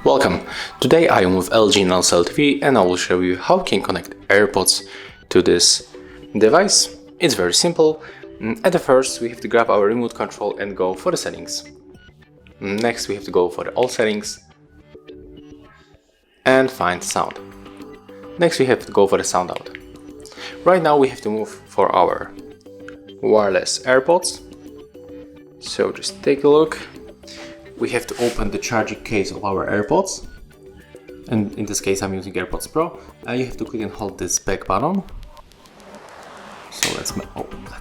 Welcome! Today I am with LG NanoCell TV and I will show you how you can connect AirPods to this device. It's very simple. At the first we have to grab our remote control and go for the settings. Next we have to go for the all settings and find sound. Next we have to go for the sound out. Right now we have to move for our wireless AirPods. So just take a look. We have to open the charging case of our AirPods, and in this case I'm using AirPods Pro. You have to click and hold this back button. So let's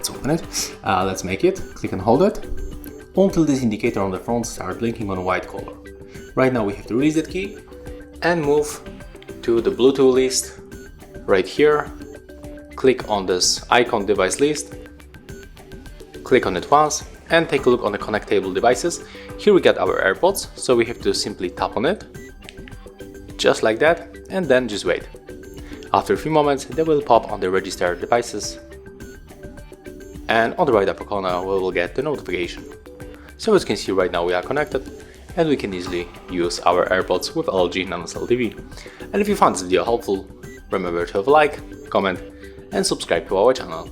open it. Let's make it. Click and hold it until this indicator on the front starts blinking on a white color. Right now we have to release that key and move to the Bluetooth list right here. Click on this icon device list. Click on it once and take a look on the connectable devices. Here we got our AirPods, so we have to simply tap on it, just like that, and then just wait. After a few moments they will pop on the registered devices, and on the right upper corner we will get the notification. So as you can see, right now we are connected and we can easily use our AirPods with LG NanoCell TV. And if you found this video helpful, remember to have a like, comment and subscribe to our channel.